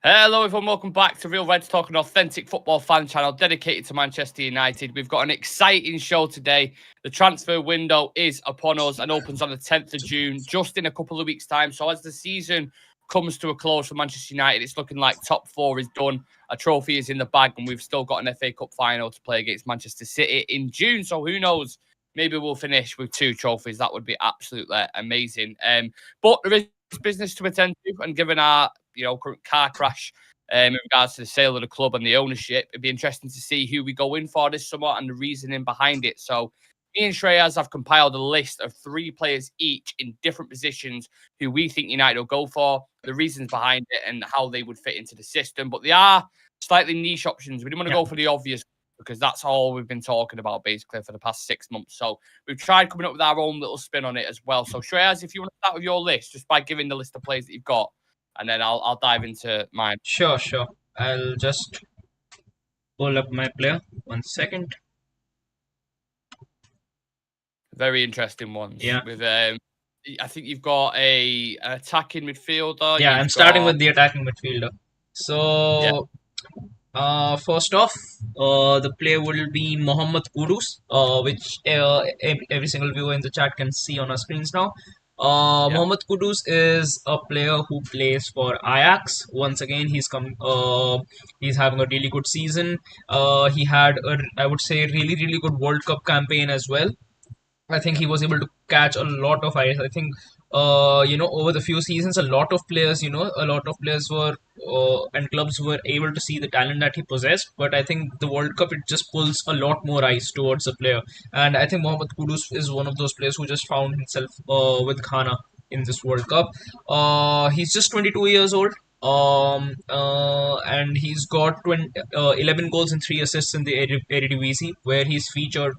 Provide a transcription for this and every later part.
Hello everyone, welcome back to Real Reds Talk, an authentic football fan channel dedicated to Manchester United. We've got an exciting show today. The transfer window is upon us and opens on the 10th of June, just in a couple of weeks' time. So as the season comes to a close for Manchester United, it's looking like top four is done. A trophy is in the bag and we've still got an FA Cup final to play against Manchester City in June. So who knows? Maybe we'll finish with 2 trophies. That would be absolutely amazing. But there is business to attend to, and given our current car crash in regards to the sale of the club and the ownership, it'd be interesting to see who we go in for this summer and the reasoning behind it. So me and Shreyas have compiled a list of 3 players each in different positions who we think United will go for, the reasons behind it and how they would fit into the system. But they are slightly niche options. We didn't want to go for the obvious because that's all we've been talking about basically for the past 6 months. So we've tried coming up with our own little spin on it as well. So Shreyas, if you want to start with your list, just by giving the list of players that you've got, and then I'll dive into mine. Sure. I'll just pull up my player. 1 second. Very interesting ones. Yeah. With I think you've got an attacking midfielder. Yeah, I'm starting with the attacking midfielder. So, first off, the player will be Mohamed Kudus, which every single viewer in the chat can see on our screens now. Mohamed Kudus is a player who plays for Ajax. Once again, he's having a really good season. He had I would say, really good World Cup campaign as well. I think he was able to catch a lot of eyes. I think, over the few seasons, a lot of players were and clubs were able to see the talent that he possessed. But I think the World Cup, it just pulls a lot more eyes towards the player. And I think Mohamed Kudus is one of those players who just found himself with Ghana in this World Cup. He's just 22 years old. And he's got 11 goals and 3 assists in the Eredivisie, where he's featured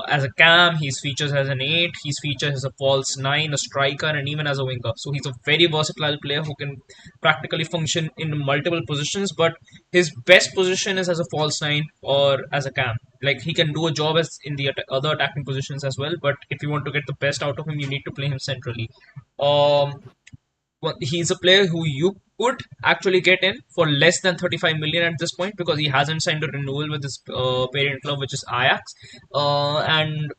as a cam, he's featured as an 8, he's featured as a false 9, a striker, and even as a winger. So he's a very versatile player who can practically function in multiple positions, but his best position is as a false 9 or as a cam. Like, he can do a job as in the other attacking positions as well, but if you want to get the best out of him, you need to play him centrally. He's a player who you could actually get in for less than 35 million at this point, because he hasn't signed a renewal with his parent club, which is Ajax. And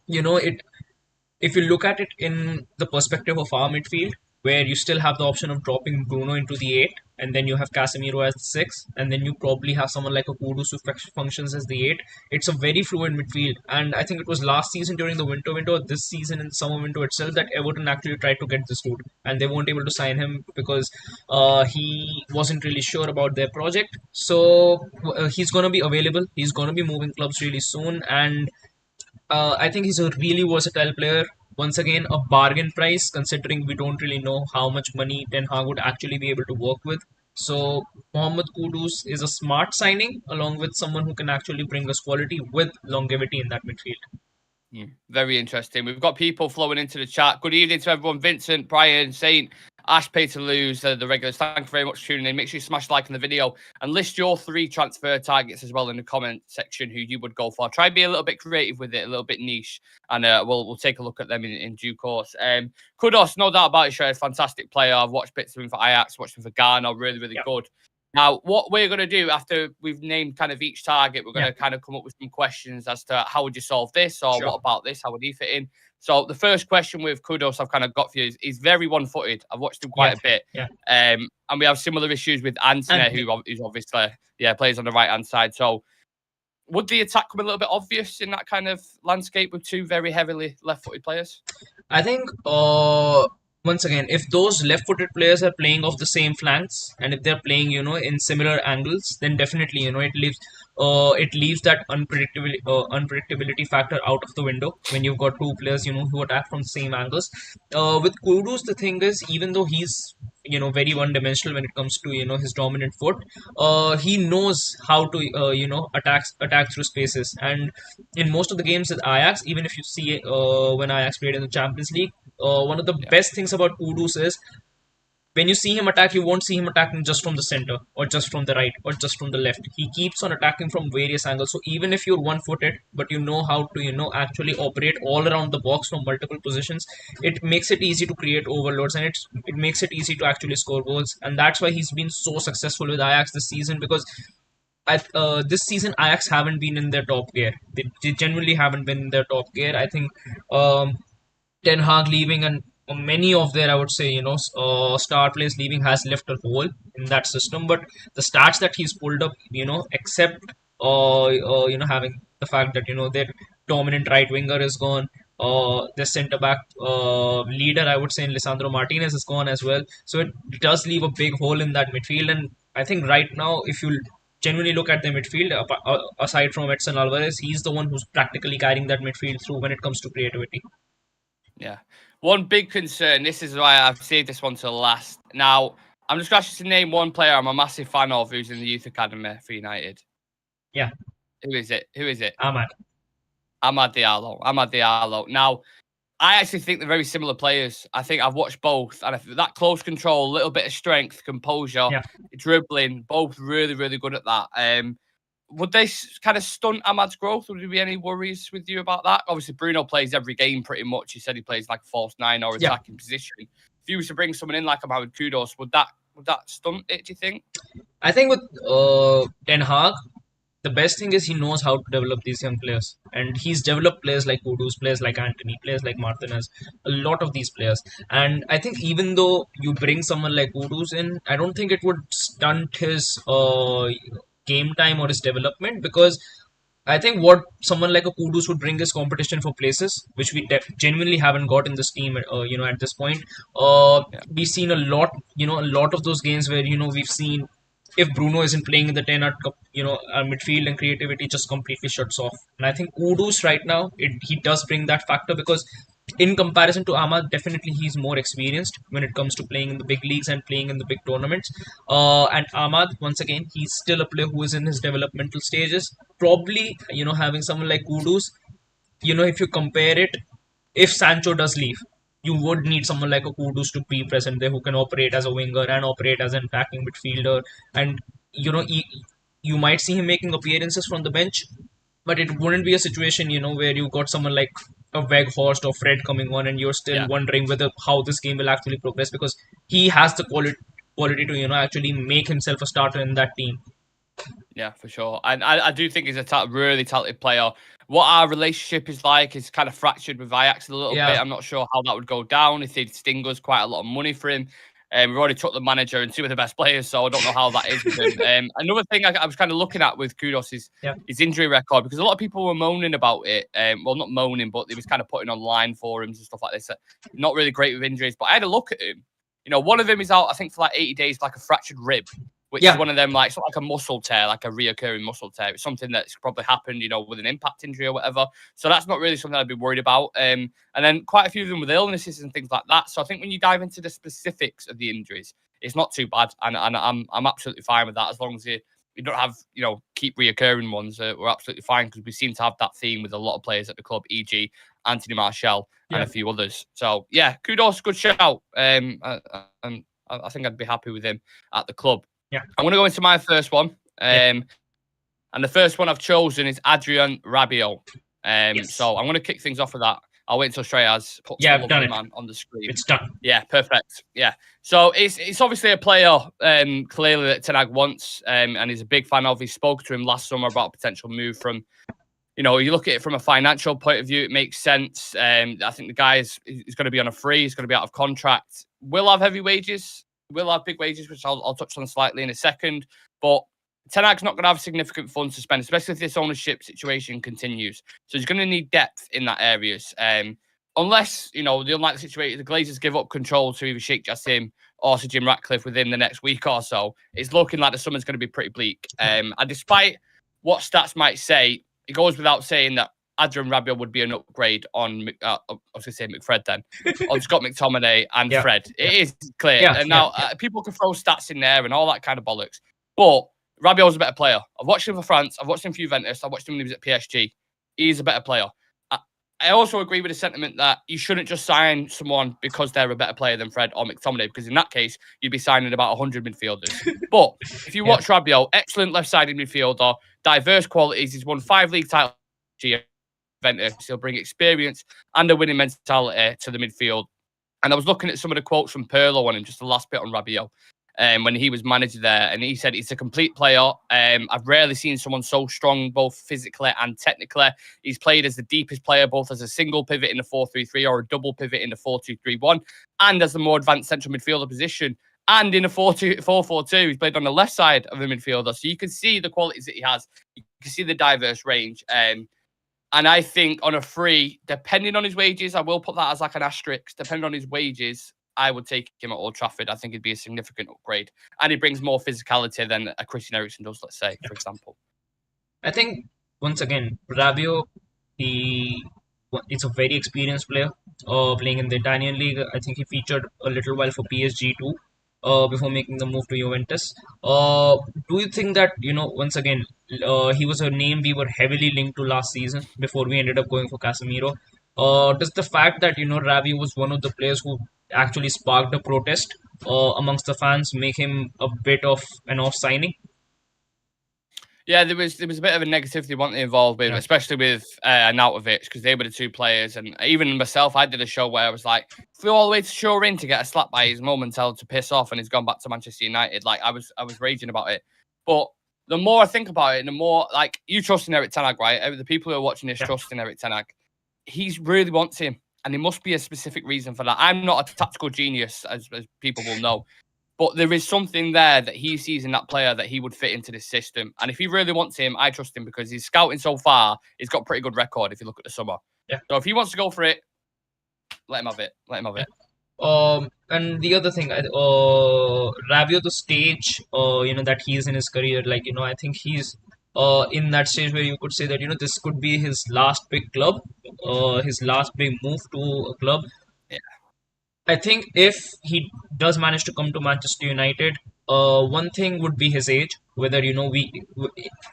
if you look at it in the perspective of our midfield, where you still have the option of dropping Bruno into the 8, and then you have Casemiro as the 6, and then you probably have someone like a Kudus who functions as the 8. It's a very fluid midfield, and I think it was last season during the winter window, this season in the summer window itself, that Everton actually tried to get this dude, and they weren't able to sign him because he wasn't really sure about their project. So he's going to be available. He's going to be moving clubs really soon, and I think he's a really versatile player. Once again, a bargain price, considering we don't really know how much money Ten Hag would actually be able to work with. So Mohamed Kudus is a smart signing, along with someone who can actually bring us quality with longevity in that midfield. Very interesting. We've got people flowing into the chat. Good evening to everyone. Vincent, Brian, Saint, Ash, Pay to Lose, the regulars. Thank you very much for tuning in. Make sure you smash like on the video and list your 3 transfer targets as well in the comment section who you would go for. Try and be a little bit creative with it, a little bit niche, and we'll take a look at them in due course. Kudus, no doubt about it, Shrey, fantastic player. I've watched bits of him for Ajax, watched him for Ghana, really good. Now, what we're going to do after we've named kind of each target, we're going to kind of come up with some questions as to how would you solve this, or what about this? How would he fit in? So the first question with Kudus I've kind of got for you is he's very one-footed. I've watched him quite a bit. And we have similar issues with Anthony, who's obviously, plays on the right-hand side. So would the attack come a little bit obvious in that kind of landscape with 2 very heavily left-footed players? I think, once again, if those left-footed players are playing off the same flanks, and if they're playing, in similar angles, then definitely, it leaves that unpredictability factor out of the window when you've got 2 players, who attack from the same angles. With Kudus, the thing is, even though he's very one-dimensional when it comes to his dominant foot, he knows how to attack through spaces. And in most of the games with Ajax, even if you see when Ajax played in the Champions League, one of the best things about Kudus is when you see him attack, you won't see him attacking just from the center or just from the right or just from the left. He keeps on attacking from various angles. So even if you're one-footed, but you know how to, actually operate all around the box from multiple positions, it makes it easy to create overloads, and it makes it easy to actually score goals. And that's why he's been so successful with Ajax this season, because this season Ajax haven't been in their top gear. They genuinely haven't been in their top gear. I think Ten Hag leaving and many of their, I would say, star players leaving has left a hole in that system. But the stats that he's pulled up, except having the fact that their dominant right winger is gone, their centre back leader, I would say, Lisandro Martinez is gone as well. So it does leave a big hole in that midfield. And I think right now, if you genuinely look at the midfield, aside from Edson Alvarez, he's the one who's practically carrying that midfield through when it comes to creativity. Yeah. One big concern, this is why I've saved this one till last. Now, I'm just going to name one player I'm a massive fan of who's in the youth academy for United. Yeah. Who is it? Amad Diallo. Now, I actually think they're very similar players. I think I've watched both, and that close control, a little bit of strength, composure, dribbling, both really, really good at that. Would they kind of stunt Ahmad's growth? Would there be any worries with you about that? Obviously, Bruno plays every game pretty much. He said he plays like a false nine or attacking position. If you was to bring someone in like Ahmad Kudus, would that stunt it, do you think? I think with Ten Hag, the best thing is he knows how to develop these young players. And he's developed players like Kudus, players like Anthony, players like Martinez, a lot of these players. And I think even though you bring someone like Kudus in, I don't think it would stunt his game time or his development, because I think what someone like a Kudus would bring is competition for places, which we genuinely haven't got in this team, at this point. We've seen a lot of those games where, we've seen if Bruno isn't playing in the 10, our midfield and creativity just completely shuts off. And I think Kudus right now, he does bring that factor, because in comparison to Ahmad, definitely he's more experienced when it comes to playing in the big leagues and playing in the big tournaments. And Ahmad, once again, he's still a player who is in his developmental stages. Probably, having someone like Kudus, if you compare it, if Sancho does leave, you would need someone like a Kudus to be present there, who can operate as a winger and operate as an attacking midfielder. And, you might see him making appearances from the bench, but it wouldn't be a situation, where you got someone like a Weghorst or Fred coming on and you're still wondering whether how this game will actually progress, because he has the quality to, actually make himself a starter in that team. Yeah, for sure. And I do think he's a really talented player. What our relationship is like is kind of fractured with Ajax a little bit. I'm not sure how that would go down if they'd sting us quite a lot of money for him. We've already took the manager and two of the best players, so I don't know how that is with him. Another thing I was kind of looking at with Kudus is his injury record, because a lot of people were moaning about it. Well, not moaning, but they was kind of putting online forums and stuff like this. Not really great with injuries, but I had a look at him. One of them is out, I think, for like 80 days, like a fractured rib, which is one of them, like, it's not like a muscle tear, like a reoccurring muscle tear. It's something that's probably happened, with an impact injury or whatever. So that's not really something I'd be worried about. And then quite a few of them with illnesses and things like that. So I think when you dive into the specifics of the injuries, it's not too bad. And I'm absolutely fine with that, as long as you don't have, keep reoccurring ones. We're absolutely fine, because we seem to have that theme with a lot of players at the club, e.g. Anthony Martial and a few others. So, yeah, Kudus, good shout. And I think I'd be happy with him at the club. Yeah. I'm going to go into my first one. And the first one I've chosen is Adrian Rabiot. So I'm going to kick things off with that. I'll wait until Shreyas puts I've done it on the screen. It's done. Yeah, perfect. Yeah. So it's obviously a player clearly that Ten Hag wants, and he's a big fan of. He spoke to him last summer about a potential move from, you look at it from a financial point of view, it makes sense. I think the guy is going to be on a free. He's going to be out of contract. Will have heavy wages. Will have big wages, which I'll touch on slightly in a second. But Ten Hag's not going to have significant funds to spend, especially if this ownership situation continues. So he's going to need depth in that areas. Unless, the unlikely situation, the Glazers give up control to either Sheikh Jassim or Sir Jim Ratcliffe within the next week or so, it's looking like the summer's going to be pretty bleak. And despite what stats might say, it goes without saying that Adrian Rabiot would be an upgrade on, I was going to say McFred then, on Scott McTominay and Fred. It is clear. And now people can throw stats in there and all that kind of bollocks. But Rabiot's a better player. I've watched him for France. I've watched him for Juventus. I've watched him when he was at PSG. He's a better player. I also agree with the sentiment that you shouldn't just sign someone because they're a better player than Fred or McTominay, because in that case, you'd be signing about 100 midfielders. But if you Yeah. watch Rabiot, excellent left-sided midfielder, diverse qualities. He's won 5 league titles. He'll bring experience and a winning mentality to the midfield. And I was looking at some of the quotes from Pirlo on him, just the last bit on Rabiot, when he was manager there. And he said, he's a complete player. I've rarely seen someone so strong, both physically and technically. He's played as the deepest player, both as a single pivot in the 4-3-3 or a double pivot in the 4-2-3-1, and as the more advanced central midfielder position. And in a 4-4-2, he's played on the left side of the midfielder. So you can see the qualities that he has. You can see the diverse range. And I think on a free, depending on his wages, I will put that as like an asterisk. Depending on his wages, I would take him at Old Trafford. I think it'd be a significant upgrade. And he brings more physicality than a Christian Eriksen does, let's say, for example. I think, once again, Rabiot, it's a very experienced player playing in the Italian league. I think he featured a little while for PSG too. Before making the move to Juventus. Do you think that, once again, he was a name we were heavily linked to last season before we ended up going for Casemiro? Does the fact that, Rabiot was one of the players who actually sparked a protest amongst the fans make him a bit of an off signing? Yeah, there was a bit of a negativity wanting involved with, especially with Nautovic, because they were the two players. And even myself, I did a show where I was like, flew all the way to Turin to get a slap by his mum and tell him to piss off, and he's gone back to Manchester United. Like I was raging about it. But the more I think about it, the more like you trust in Erik ten Hag, right? The people who are watching this trust in Erik ten Hag. He really wants him, and there must be a specific reason for that. I'm not a tactical genius, as people will know. But there is something there that he sees in that player that he would fit into this system. And if he really wants him, I trust him because he's scouting so far. He's got a pretty good record if you look at the summer. Yeah. So if he wants to go for it, let him have it. Let him have it. And the other thing, Rabiot, the stage, that he is in his career, I think he's in that stage where you could say that, this could be his last big club, his last big move to a club. Yeah. I think if he does manage to come to Manchester United, one thing would be his age. Whether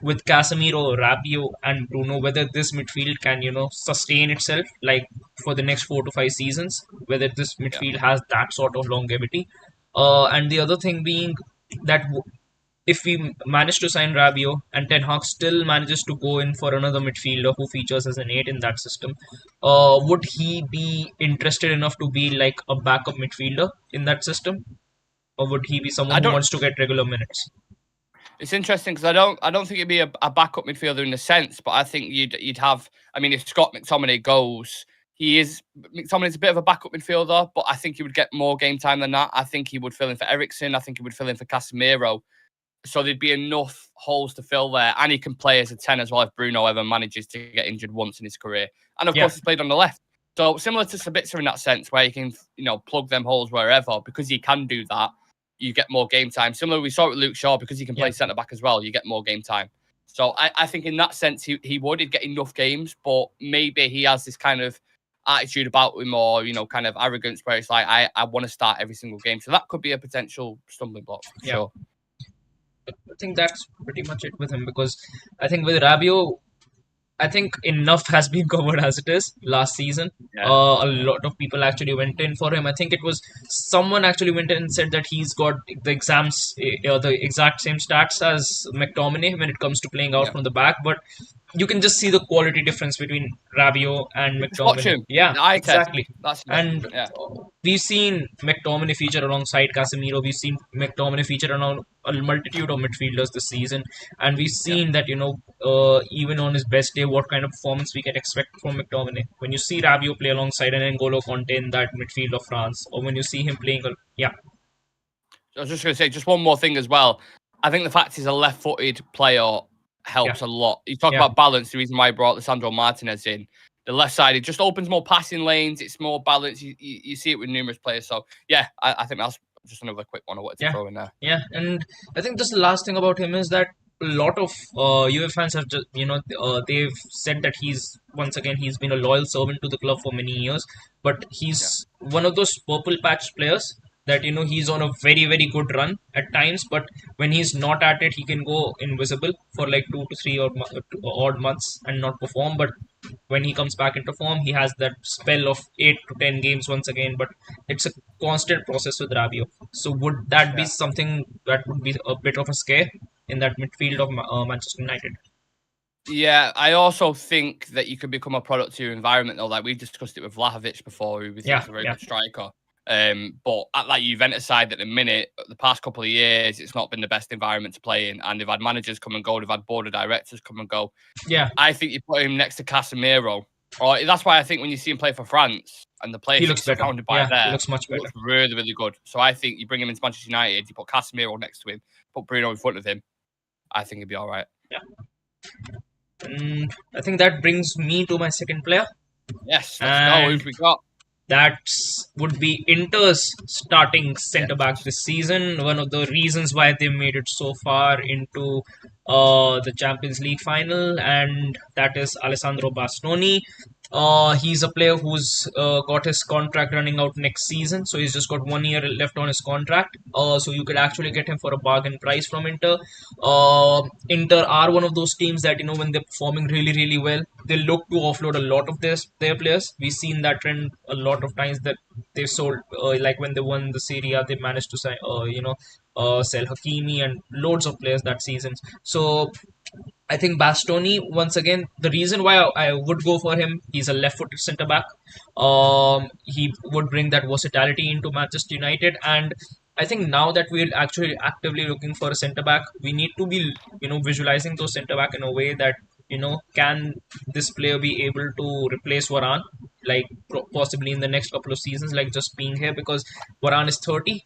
with Casemiro, Rabiot, and Bruno, whether this midfield can sustain itself like for the next 4 to 5 seasons. Whether this midfield has that sort of longevity, and the other thing being that if we manage to sign Rabiot and Ten Hag still manages to go in for another midfielder who features as an 8 in that system, would he be interested enough to be like a backup midfielder in that system? Or would he be someone who wants to get regular minutes? It's interesting because I don't think it'd be a backup midfielder in the sense, but I think you'd have. I mean, if Scott McTominay goes, McTominay's a bit of a backup midfielder, but I think he would get more game time than that. I think he would fill in for Eriksen. I think he would fill in for Casemiro. So there'd be enough holes to fill there, and he can play as a 10 as well if Bruno ever manages to get injured once in his career. And of course, he's played on the left. So similar to Sabitzer in that sense, where you can plug them holes wherever because he can do that. You get more game time. Similar, we saw it with Luke Shaw because he can play centre back as well. You get more game time. So I think in that sense he'd get enough games, but maybe he has this kind of attitude about him or kind of arrogance where it's like I want to start every single game. So that could be a potential stumbling block for sure. I think that's pretty much it with him because I think with Rabiot, I think enough has been covered as it is last season. A lot of people actually went in for him. I think it was someone actually went in and said that he's got the exact same stats as McTominay when it comes to playing out from the back. But you can just see the quality difference between Rabiot and McTominay. Watch him. Yeah, exactly. And we've seen McTominay feature alongside Casemiro. We've seen McTominay feature around a multitude of midfielders this season, and we've seen that even on his best day, what kind of performance we can expect from McTominay. When you see Rabiot play alongside an N'Golo Conte in that midfield of France, or when you see him playing, I was just going to say just one more thing as well. I think the fact he's a left-footed player helps a lot. You talk about balance. The reason why I brought Lisandro Martinez in, the left side, it just opens more passing lanes. It's more balanced. You see it with numerous players. So I think that's just another quick one I wanted to throw in there. Yeah, and I think just the last thing about him is that a lot of UFA fans have just they've said that he's been a loyal servant to the club for many years, but he's one of those purple patch players that he's on a very very good run at times, but when he's not at it, he can go invisible for like 2 to 3 or odd months and not perform. But when he comes back into form, he has that spell of 8 to 10 games once again. But it's a constant process with Rabiot. So would that be Yeah. something that would be a bit of a scare in that midfield of Manchester United? Yeah, I also think that you can become a product to your environment, though. Like we discussed it with Vlahovic before, who we think Yeah, is a very yeah, good striker. But at that Juventus side at the minute, the past couple of years, it's not been the best environment to play in. And they've had managers come and go, they've had board of directors come and go. yeah. I think you put him next to Casemiro. Or that's why I think when you see him play for France and the He players looks he's better. surrounded by Yeah, he there, looks much he better. looks really, really good. So I think you bring him into Manchester United, you put Casemiro next to him, put Bruno in front of him. I think he'd be all right. Yeah. And I think that brings me to my second player. Yes, let's go. And Who've we got? that would be Inter's starting centre back Yes. this season. One of the reasons why they made it so far into the Champions League final, and that is Alessandro Bastoni. He's a player who's got his contract running out next season, so he's just got 1 year left on his contract. So you could actually get him for a bargain price from Inter. Inter are one of those teams that when they're performing really really well, they look to offload a lot of their players. We've seen that trend a lot of times that they've sold, like when they won the Serie A, they managed to sign, sell Hakimi and loads of players that season. So I think Bastoni, once again, the reason why I would go for him, he's a left-footed centre back. He would bring that versatility into Manchester United, and I think now that we're actually actively looking for a centre back, we need to be, visualizing those centre back in a way that can this player be able to replace Varane, like possibly in the next couple of seasons, like just being here because Varane is 30.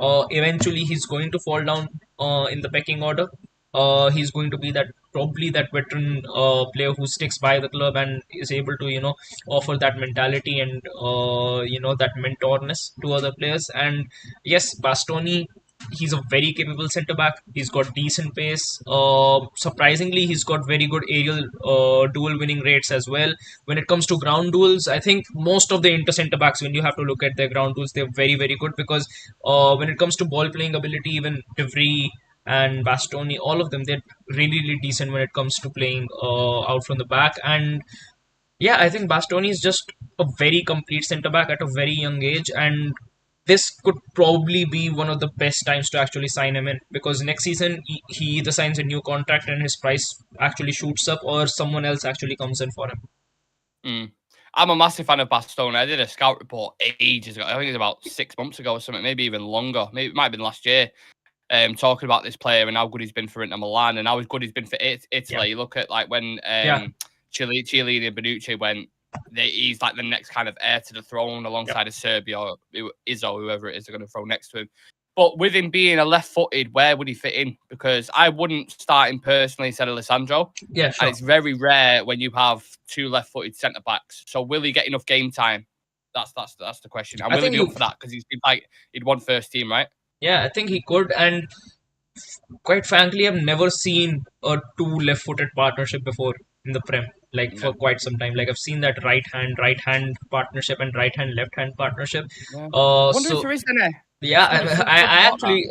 Eventually, he's going to fall down in the pecking order. He's going to be that probably that veteran player who sticks by the club and is able to offer that mentality and that mentorness to other players. And yes, Bastoni, he's a very capable centre back. He's got decent pace. Surprisingly, he's got very good aerial duel winning rates as well. When it comes to ground duels, I think most of the inter centre backs, when you have to look at their ground duels, they're very very good because when it comes to ball playing ability, even De Vrij and Bastoni, all of them, they're really, really decent when it comes to playing out from the back. And yeah, I think Bastoni is just a very complete centre back at a very young age, and this could probably be one of the best times to actually sign him in because next season he either signs a new contract and his price actually shoots up, or someone else actually comes in for him. I'm a massive fan of Bastoni. I did a scout report ages ago. I think it was about 6 months ago or something, maybe even longer. Maybe it might have been last year. Talking about this player and how good he's been for Inter Milan and how good he's been for Italy. Yeah. You look at like when Yeah. Chiellini and Bonucci went, he's like the next kind of heir to the throne alongside of Serbia or Izzo, whoever it is they're going to throw next to him. But with him being a left-footed, where would he fit in? Because I wouldn't start him personally, said Alessandro. Yeah, sure. And it's very rare when you have two left-footed centre backs. So will he get enough game time? That's the question. And will he be up for that? Because he's been like he'd won first team, right? Yeah, I think he could, and quite frankly, I've never seen a two left-footed partnership before in the Prem, like for quite some time. Like I've seen that right hand partnership and right hand left hand partnership. Yeah. I wonder So if there is any. yeah, I actually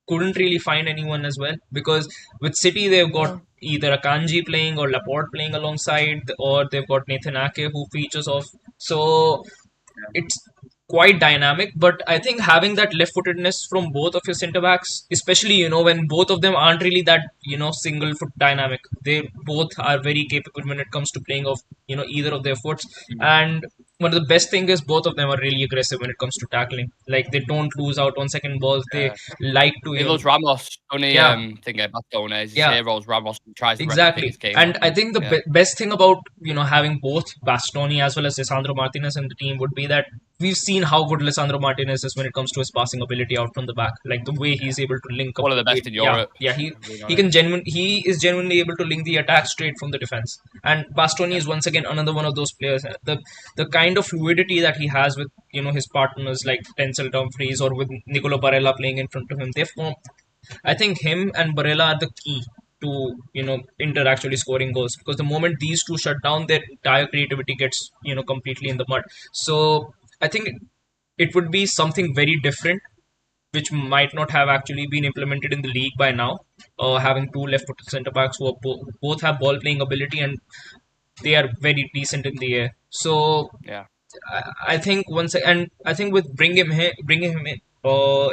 couldn't really find anyone as well because with City they've got either Akanji playing or Laporte playing alongside, or they've got Nathan Ake who features off. So it's quite dynamic, but I think having that left-footedness from both of your centre backs, especially when both of them aren't really that single foot dynamic, they both are very capable when it comes to playing off either of their foots. And one of the best thing is both of them are really aggressive when it comes to tackling. Like they don't lose out on second balls. They like to. He loves Ramos. Only thing about Bastoni is his heroes Ramos tries to replicate his game. And I think the best thing about having both Bastoni as well as Lisandro Martinez in the team would be that we've seen how good Lisandro Martinez is when it comes to his passing ability out from the back. Like the way he's able to link up. One of the best in Europe. Yeah, he is genuinely able to link the attack straight from the defense. And Bastoni is once again another one of those players. The kind of fluidity that he has with his partners like Denzel Dumfries or with Nicolo Barella playing in front of him, they form. I think him and Barella are the key to Inter actually scoring goals, because the moment these two shut down, their entire creativity gets completely in the mud. So I think it would be something very different, which might not have actually been implemented in the league by now. Having two left-footed centre backs who are both have ball playing ability and they are very decent in the air. So Yeah. I think and I think with bringing him in,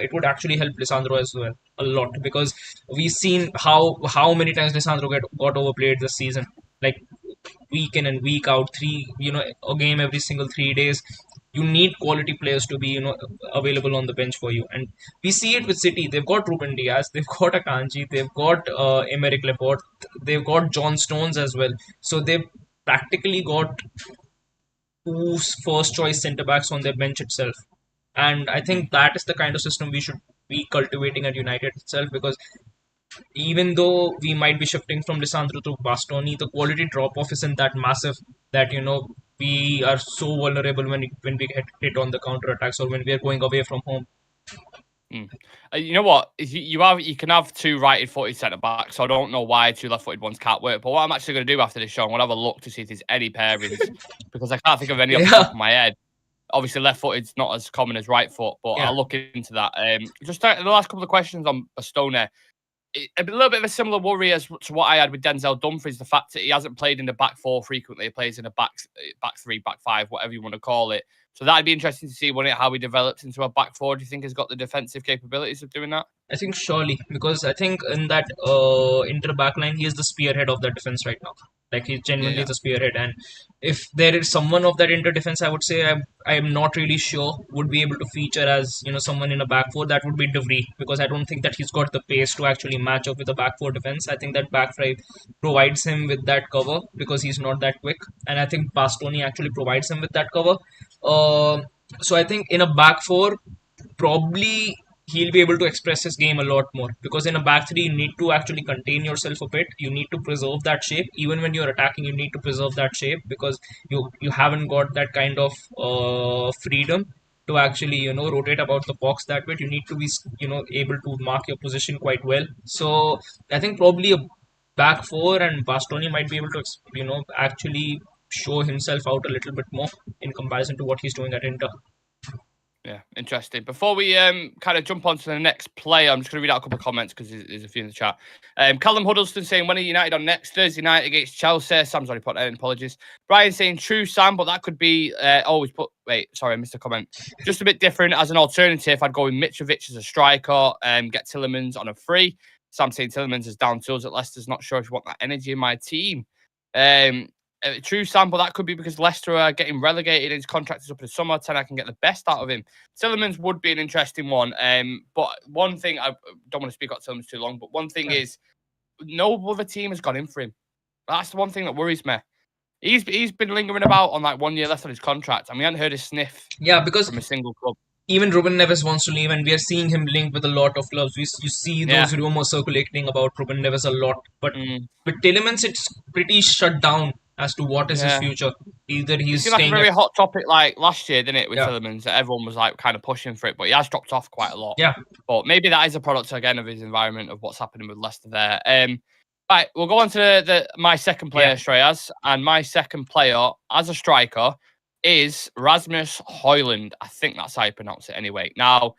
it would actually help Lisandro as well a lot, because we've seen how many times Lisandro got overplayed this season, like week in and week out, a game every single 3 days. You need quality players to be available on the bench for you, and we see it with City. They've got Ruben Diaz, they've got Akanji, they've got Emerick Laporte, they've got John Stones as well. So they've practically got two first choice centre backs on their bench itself. And I Mm. think that is the kind of system we should be cultivating at United itself, because even though we might be shifting from Lisandro to Bastoni, the quality drop off isn't that massive that we are so vulnerable when we get hit on the counter attacks or when we are going away from home. Mm. You know what? You can have two right-footed centre backs. So I don't know why two left-footed ones can't work. But what I'm actually going to do after this show, I'm going to have a look to see if there's any pairings because I can't think of any off the Yeah, top of my head. Obviously, left-footed's not as common as right foot, but yeah, I'll look into that. Just the last couple of questions on Bastoni. A little bit of a similar worry as to what I had with Denzel Dumfries, the fact that he hasn't played in the back four frequently. He plays in a back three, back five, whatever you want to call it. So that'd be interesting to see how he develops into a back four. Do you think he's got the defensive capabilities of doing that? I think surely, because I think in that inter back line, he is the spearhead of that defense right now. Like he's Yeah, genuinely yeah. the spearhead, and if there is someone of that inter defense, I would say I am not really sure would be able to feature as someone in a back four. That would be De Vrij, because I don't think that he's got the pace to actually match up with a back four defense. I think that back five provides him with that cover because he's not that quick, and I think Bastoni actually provides him with that cover. Uh, so I think in a back four, probably he'll be able to express his game a lot more, because in a back three you need to actually contain yourself a bit. You need to preserve that shape. Even when you're attacking, you need to preserve that shape, because you haven't got that kind of freedom to actually rotate about the box that way. You need to be able to mark your position quite well. So I think probably a back four, and Bastoni might be able to actually show himself out a little bit more in comparison to what he's doing at Inter. Yeah, interesting. Before we kind of jump on to the next player, I'm just going to read out a couple of comments because there's a few in the chat. Callum Huddleston saying, when are United on next? Thursday night against Chelsea. Sam's already put that in, apologies. Brian saying, true, Sam, but that could be... sorry, I missed a comment. Just a bit different. As an alternative, I'd go with Mitrovic as a striker, get Tielemans on a free. Sam saying Tielemans is down tools at Leicester's. Not sure if you want that energy in my team. True, Sam, but that could be because Leicester are getting relegated. His contract is up in the summer. Ten, I can get the best out of him. Tielemans would be an interesting one. But one thing, I don't want to speak about Tielemans too long, but one thing is no other team has gone in for him. That's the one thing that worries me. He's been lingering about on like 1 year left on his contract, and we hadn't heard a sniff Because from a single club. even Ruben Neves wants to leave, and we are seeing him linked with a lot of clubs. You see those rumors circulating about Ruben Neves a lot, but with Tielemans, it's pretty shut down as to what is his future. Either he's seemed like a staying very hot topic like last year, didn't it, with Yeah. Tielemans? That everyone was like kind of pushing for it, but he has dropped off quite a lot. Yeah. But maybe that is a product again of his environment, of what's happening with Leicester there. Right, we'll go on to my second player, Shreyas, and my second player as a striker is Rasmus Højlund. I think that's how you pronounce it anyway. Now,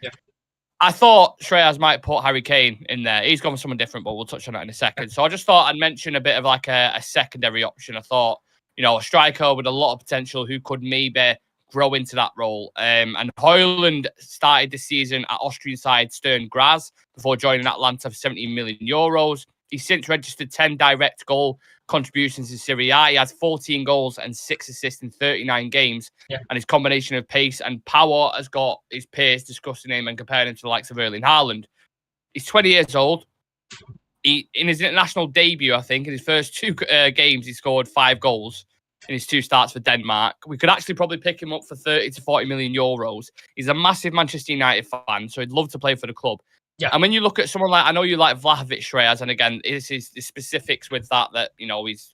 I thought Shreyas might put Harry Kane in there. He's gone for someone different, but we'll touch on that in a second. So I just thought I'd mention a bit of like a secondary option. I thought, a striker with a lot of potential who could maybe grow into that role. And Højlund started the season at Austrian side Stern Graz before joining Atlanta for 17 million euros. He's since registered 10 direct goal contributions in Serie A. He has 14 goals and 6 assists in 39 games. Yeah. And his combination of pace and power has got his peers discussing him and comparing him to the likes of Erling Haaland. He's 20 years old. In his international debut, I think, in his first 2 games, he scored 5 goals in his 2 starts for Denmark. We could actually probably pick him up for 30 to 40 million euros. He's a massive Manchester United fan, so he'd love to play for the club. Yeah. And when you look at someone like, I know you like Vlahovic, Shreyas, and again, it's the specifics with that, he's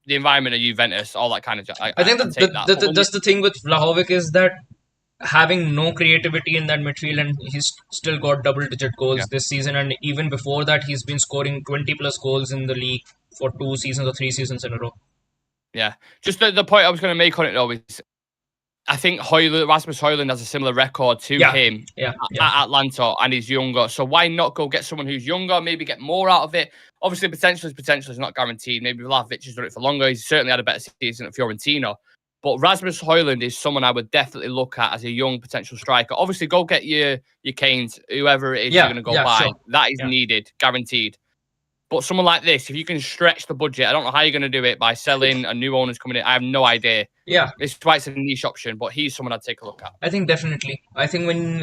the environment of Juventus, all that kind of. I think that's the thing with Vlahovic is that having no creativity in that midfield, and he's still got double-digit goals this season, and even before that, he's been scoring 20+ goals in the league for 2 seasons or 3 seasons in a row. Yeah, just the point I was going to make on it though is I think Rasmus Højlund has a similar record to him at Atlanta, and he's younger. So why not go get someone who's younger, maybe get more out of it? Obviously, potential is not guaranteed. Maybe Vlahovic has done it for longer. He's certainly had a better season at Fiorentina. But Rasmus Højlund is someone I would definitely look at as a young potential striker. Obviously, go get your Kanes, whoever it is you're going to go buy. Sure. That is needed, guaranteed. But someone like this, if you can stretch the budget, I don't know how you're going to do it by selling and new owners coming in. I have no idea. Yeah. It's why it's a niche option, but he's someone I'd take a look at. I think definitely. I think when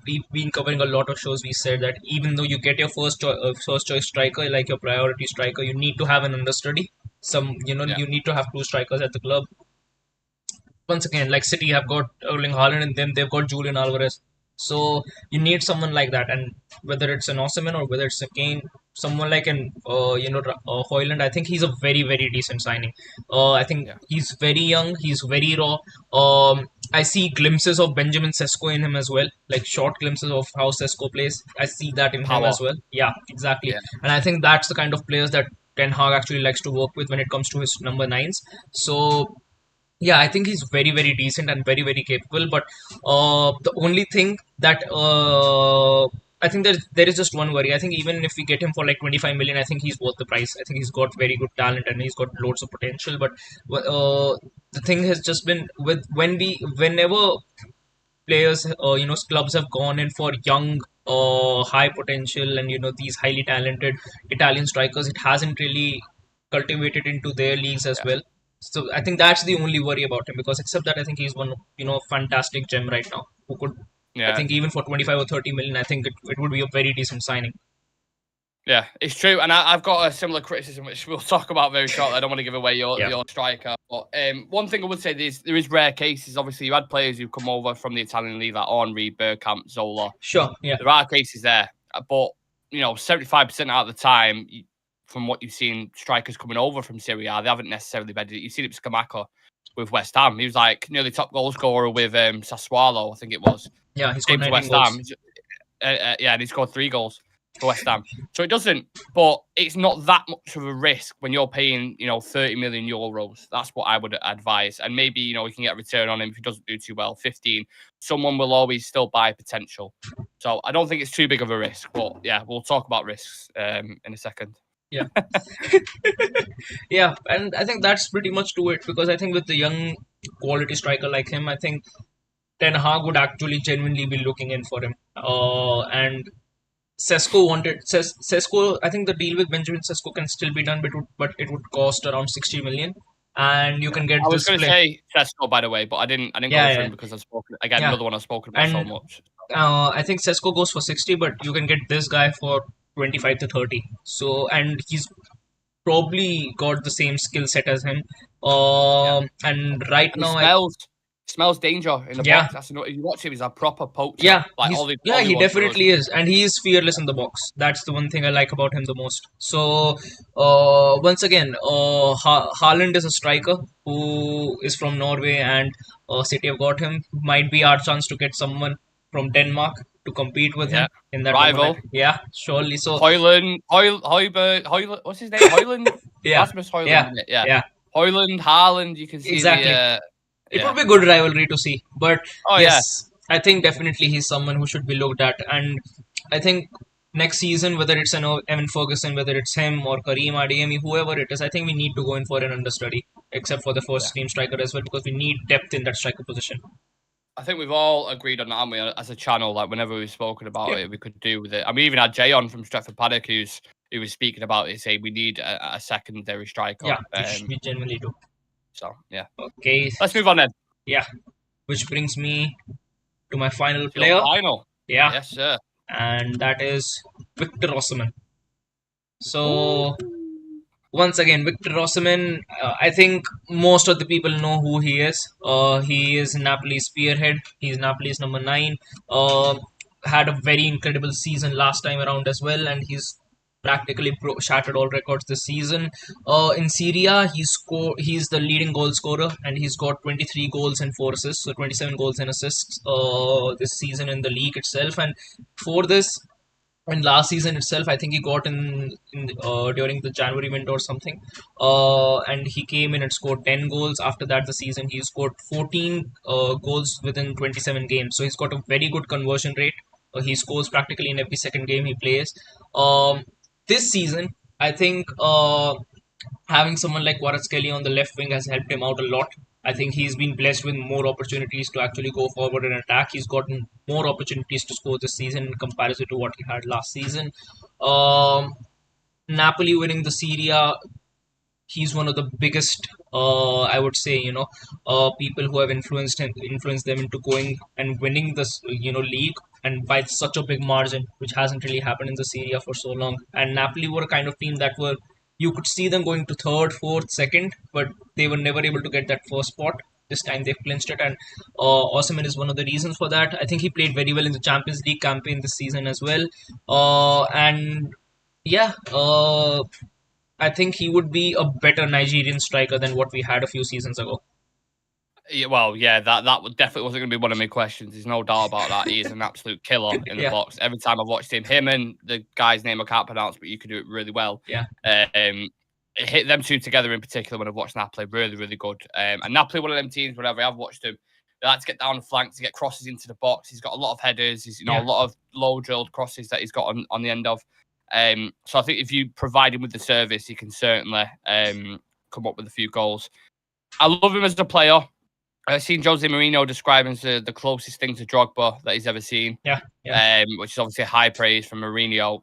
we've been covering a lot of shows, we said that even though you get your first choice striker, like your priority striker, you need to have an understudy. You need to have two strikers at the club. Once again, like City have got Erling Haaland and them, they've got Julian Alvarez. So you need someone like that, and whether it's an Osimehn or whether it's a Kane, someone like an Højlund, I think he's a very, very decent signing. I think he's very young, he's very raw. I see glimpses of Benjamin Sesko in him as well, like short glimpses of how Sesko plays. I see that in him as well. Yeah, exactly. Yeah. And I think that's the kind of players that Ten Hag actually likes to work with when it comes to his number 9s. So yeah, I think he's very, very decent and very, very capable. But the only thing that I think there is just one worry. I think even if we get him for like 25 million, I think he's worth the price. I think he's got very good talent and he's got loads of potential. But the thing has just been whenever players, clubs have gone in for young, high potential, and these highly talented Italian strikers, it hasn't really cultivated into their leagues as well. So I think that's the only worry about him, because except that, I think he's one fantastic gem right now who could, I think even for 25 or 30 million, I think it would be a very decent signing. Yeah, it's true, and I've got a similar criticism which we'll talk about very shortly. I don't want to give away your striker, but one thing I would say is there is rare cases. Obviously, you had players who come over from the Italian league like Henry, Bergkamp, Zola. Sure, yeah, there are cases there, but 75% out of the time, from what you've seen, strikers coming over from Serie A, they haven't necessarily bedded it. You've seen it with Scamacca with West Ham. He was like nearly top goal scorer with Sassuolo, I think it was. Yeah, he's got 19 West goals. Ham. And he scored 3 goals for West Ham. So it doesn't, but it's not that much of a risk when you're paying, 30 million euros. That's what I would advise. And maybe, we can get a return on him if he doesn't do too well. 15. Someone will always still buy potential. So I don't think it's too big of a risk. But yeah, we'll talk about risks in a second. Yeah. Yeah, and I think that's pretty much to it, because I think with the young quality striker like him, I think Ten Hag would actually genuinely be looking in for him. And Sesko, I think the deal with Benjamin Sesko can still be done, but it would cost around 60 million. And you can get I was going to say Sesko, by the way, but I didn't go for him because I've spoken again. Another one I've spoken about so much. I think Sesko goes for 60, but you can get this guy for 25 to 30. So, and he's probably got the same skill set as him. And right now, smells danger in the box. That's you watch him, he's a proper poacher. Yeah, he definitely is, and he is fearless in the box. That's the one thing I like about him the most. So, once again, Haaland is a striker who is from Norway, and City have got him. Might be our chance to get someone from Denmark to compete with him in that rival. Tournament. Yeah, surely. So Højlund, what's his name? Højlund. Rasmus Højlund. Yeah. Højlund, Haaland. You can see exactly. It would be a good rivalry to see, but yes, I think definitely he's someone who should be looked at, and I think next season, whether it's Evan Ferguson, whether it's him or Karim Adeyemi, whoever it is, I think we need to go in for an understudy, except for the first team striker as well, because we need depth in that striker position. I think we've all agreed on that, haven't we? As a channel, like whenever we've spoken about it, we could do with it. I mean, we even had Jay on from Stretford Paddock, who was speaking about it, saying we need a secondary striker. Yeah, we genuinely do. So, yeah. Okay. Let's move on then. Yeah. Which brings me to my final player. Final. Yeah. Yes, sir. And that is Victor Osimehn. So, once again, Victor Osimehn, I think most of the people know who he is. He is Napoli's spearhead. He's Napoli's number 9. Had a very incredible season last time around as well, and he's practically shattered all records this season. In Serie A, he's the leading goal scorer, and he's got 23 goals and 4 assists, so 27 goals and assists this season in the league itself. And for this, And last season itself, I think he got in during the January window or something, and he came in and scored 10 goals. After that, the season he scored 14 goals within 27 games. So he's got a very good conversion rate. He scores practically in every second game he plays. This season, I think having someone like Kvaratskhelia on the left wing has helped him out a lot. I think he's been blessed with more opportunities to actually go forward and attack. He's gotten more opportunities to score this season in comparison to what he had last season. Um, Napoli winning the Serie A, he's one of the biggest, I would say, people who have influenced them into going and winning this, league, and by such a big margin, which hasn't really happened in the Serie A for so long. And Napoli were a kind of team that were, you could see them going to third, fourth, second, but they were never able to get that first spot. This time they've clinched it, and Osimehn is one of the reasons for that. I think he played very well in the Champions League campaign this season as well. And yeah, I think he would be a better Nigerian striker than what we had a few seasons ago. Yeah, well, yeah, that definitely wasn't going to be one of my questions. There's no doubt about that. He is an absolute killer in the box. Every time I've watched him and the guy's name I can't pronounce, but you can do it really well. Yeah. Hit them two together in particular when I've watched Napoli, really, really good. And Napoli, one of them teams, whenever I've watched him, they like to get down the flanks, to get crosses into the box. He's got a lot of headers. He's a lot of low drilled crosses that he's got on the end of. So I think if you provide him with the service, he can certainly come up with a few goals. I love him as a player. I've seen Jose Mourinho describe him as the closest thing to Drogba that he's ever seen. Yeah. Which is obviously high praise from Mourinho.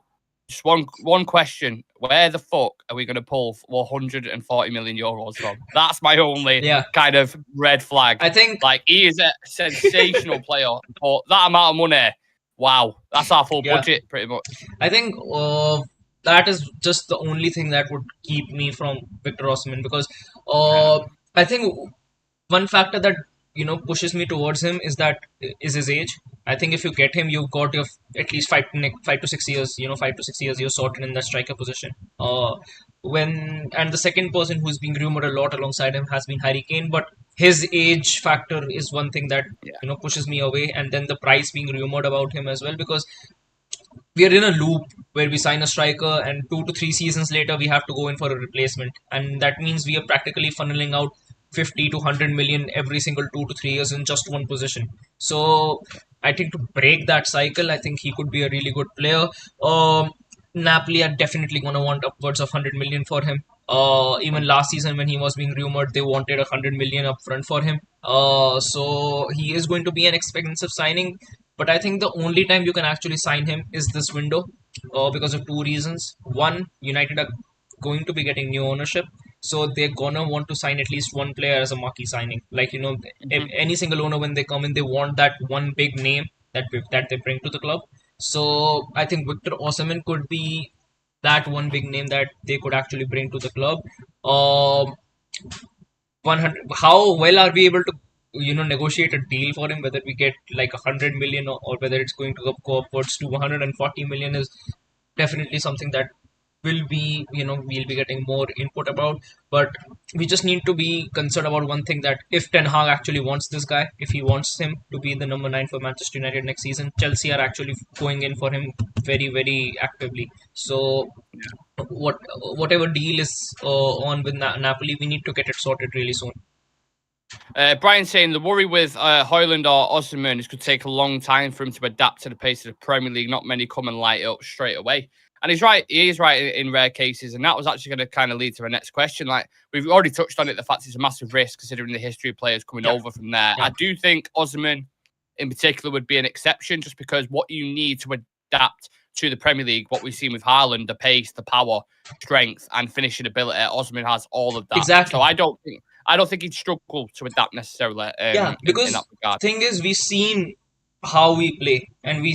Just one question: where the fuck are we going to pull 140 million euros from? That's my only kind of red flag. I think he is a sensational player, but that amount of money, wow, that's our full budget pretty much. I think that is just the only thing that would keep me from Victor Osimhen, because I think one factor that pushes me towards him is his age. I think if you get him, you've got your at least 5 to 6 years. 5 to 6 years you're sorted in that striker position. And the second person who's being rumored a lot alongside him has been Harry Kane, but his age factor is one thing that pushes me away, and then the price being rumored about him as well, because we are in a loop where we sign a striker and 2 to 3 seasons later we have to go in for a replacement, and that means we are practically funneling out 50 to 100 million every single 2 to 3 years in just one position. So I think to break that cycle, I think he could be a really good player. Napoli are definitely going to want upwards of 100 million for him. Even last season when he was being rumored, they wanted 100 million upfront for him. So he is going to be an expensive signing. But I think the only time you can actually sign him is this window, because of two reasons. One, United are going to be getting new ownership, so they're gonna want to sign at least one player as a marquee signing. If any single owner, when they come in, they want that one big name that they bring to the club. So I think Victor Osimhen could be that one big name that they could actually bring to the club. 100. How well are we able to negotiate a deal for him, whether we get like 100 million or whether it's going to go upwards to 140 million, is definitely something that we'll be getting more input about. But we just need to be concerned about one thing, that if Ten Hag actually wants this guy, if he wants him to be the number 9 for Manchester United next season, Chelsea are actually going in for him very, very actively. So whatever deal is on with Napoli, we need to get it sorted really soon. Brian saying the worry with Højlund or Osimehn is it could take a long time for him to adapt to the pace of the Premier League. Not many come and light up straight away. And he's right. He is right in rare cases. And that was actually going to kind of lead to our next question. Like, we've already touched on it, the fact it's a massive risk considering the history of players coming over from there. I do think Osimehn in particular would be an exception, just because what you need to adapt to the Premier League, what we've seen with Haaland, the pace, the power, strength, and finishing ability, Osimehn has all of that. Exactly. So I don't think he'd struggle to adapt necessarily. Because in that regard. Thing is, we've seen how we play, and we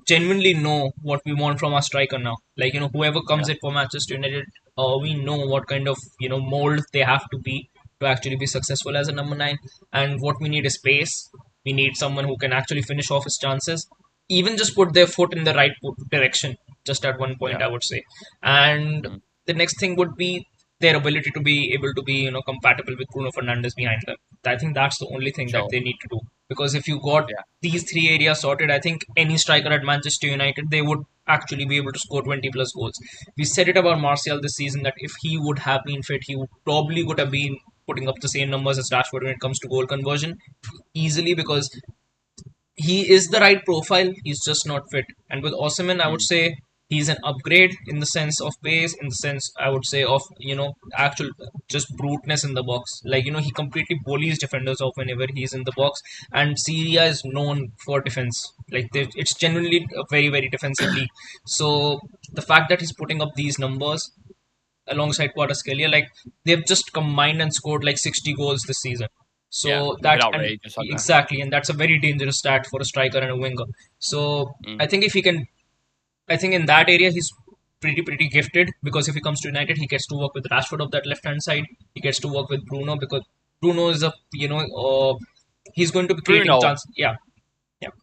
genuinely know what we want from our striker now. Like, whoever comes in for Manchester United, we know what kind of mold they have to be to actually be successful as a number 9. And what we need is pace. We need someone who can actually finish off his chances, even just put their foot in the right direction just at one point, I would say. And the next thing would be their ability to be able to be compatible with Bruno Fernandes behind them. I think that's the only thing that Sure. they need to do, because if you got Yeah. these three areas sorted, I think any striker at Manchester United, they would actually be able to score 20 plus goals. We said it about Martial this season that if he would have been fit, he would have been putting up the same numbers as Rashford when it comes to goal conversion easily, because he is the right profile. He's just not fit. And with Osimhen, I would Mm. say he's an upgrade in the sense of pace, in the sense I would say of actual just bruteness in the box. Like he completely bullies defenders off whenever he's in the box. And Syria is known for defense. Like it's genuinely a very very defensive league. So the fact that he's putting up these numbers alongside Kvaratskhelia, like they've just combined and scored like 60 goals this season. Yeah, So they've been that and outrageous, haven't they? exactly, and that's a very dangerous stat for a striker and a winger. So Mm. I think if he can, I think in that area he's pretty gifted, because if he comes to United, he gets to work with Rashford of that left hand side. He gets to work with Bruno, because Bruno is a he's going to be creating Bruno. chance. Yeah,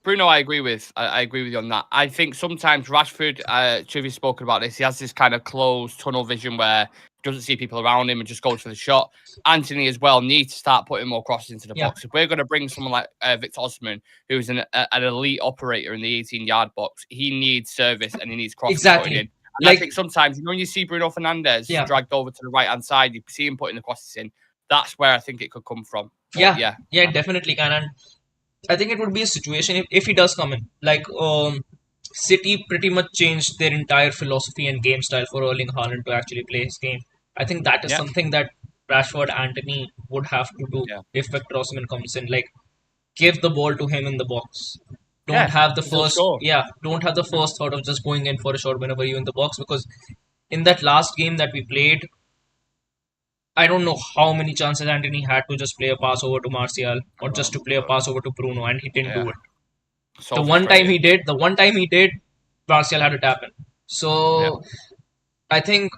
Bruno, I agree with. I agree with you on that. I think sometimes Rashford, Chivy's spoken about this, he has this kind of closed tunnel vision where he doesn't see people around him and just goes for the shot. Anthony as well needs to start putting more crosses into the Yeah. box. If we're going to bring someone like Victor Osimehn, who's an elite operator in the 18-yard box, he needs service and he needs crosses exactly. putting in. And Like- I think sometimes, when you see Bruno Fernandes Yeah. dragged over to the right-hand side, you see him putting the crosses in. That's where I think it could come from. But, yeah, it definitely can. And I think it would be a situation if he does come in. Like City pretty much changed their entire philosophy and game style for Erling Haaland to actually play his game. I think that is Yeah. something that Rashford, Anthony would have to do Yeah. if Victor Osimhen comes in. Like give the ball to him in the box. Don't Yeah, have the he'll first score. don't have the first thought of just going in for a shot whenever you're in the box, because in that last game that we played, I don't know how many chances Anthony had to just play a pass over to Martial or just to play a pass over to Bruno, and he didn't do Yeah. it. So The one time frustrating. he did, Martial had to tap in. So I think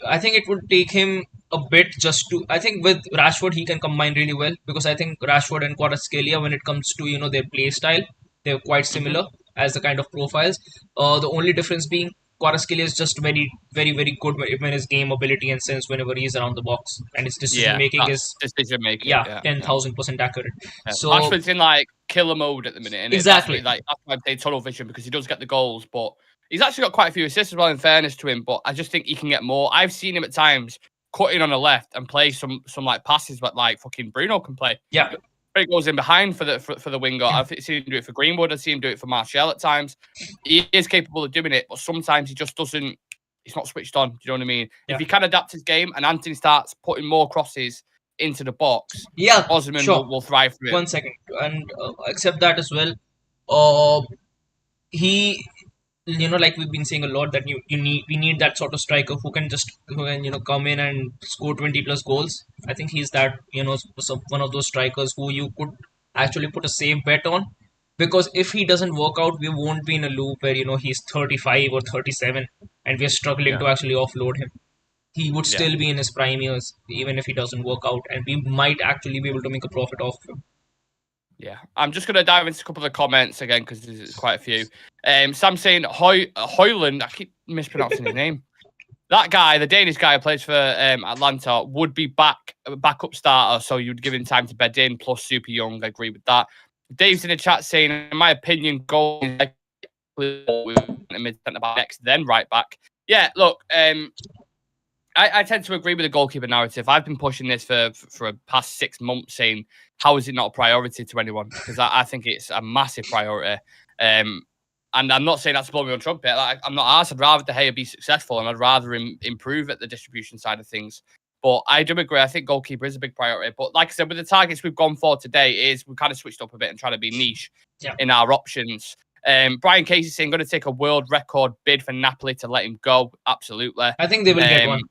I think it would take him a bit just to. I think with Rashford he can combine really well, because I think Rashford and Kvaratskhelia, when it comes to their play style, they're quite similar as the kind of profiles. The only difference being Kvaratskhelia is just very very very good when his game ability and sense whenever he's around the box, and his decision making is decision making. 10,000% accurate. Yeah. So Rashford's in like killer mode at the minute, and Exactly. that's why I'm saying tunnel vision, because he does get the goals, but he's actually got quite a few assists as well. In fairness to him, but I just think he can get more. I've seen him at times cut in on the left and play some like passes, but like fucking Bruno can play. yeah, He goes in behind for the winger. I've seen him do it for Greenwood. I've seen him do it for Martial at times. He is capable of doing it, but sometimes he just doesn't. He's not switched on. Do you know what I mean? Yeah. If he can adapt his game and Anthony starts putting more crosses into the box, yeah. Osimhen Sure. will thrive for it. 1 second, and accept that as well. Uh, he, like we've been saying a lot, that we need that sort of striker who can come in and score 20 plus goals. I think he's that one of those strikers who you could actually put a safe bet on, because if he doesn't work out, we won't be in a loop where he's 35 or 37 and we're struggling to actually offload him. He would still be in his prime years even if he doesn't work out, and we might actually be able to make a profit off him. Yeah, I'm just going to dive into a couple of the comments again because there's quite a few. Sam saying Hoyland, I keep mispronouncing his name. That guy, the Danish guy who plays for Atlanta, would be backup starter, so you'd give him time to bed in, plus super young. I agree with that. Dave's in the chat saying, in my opinion, goal is mid-centre back next, then right back. Yeah, look, I tend to agree with the goalkeeper narrative. I've been pushing this for a past 6 months, saying, how is it not a priority to anyone? Because I think it's a massive priority. And I'm not saying that's blowing me on trumpet. Like, I'm not asked. I'd rather De Gea be successful, and I'd rather him improve at the distribution side of things. But I do agree. I think goalkeeper is a big priority. But like I said, with the targets we've gone for today, we've kind of switched up a bit and trying to be niche in our options. Brian Casey saying, going to take a world record bid for Napoli to let him go. Absolutely. I think they will get one.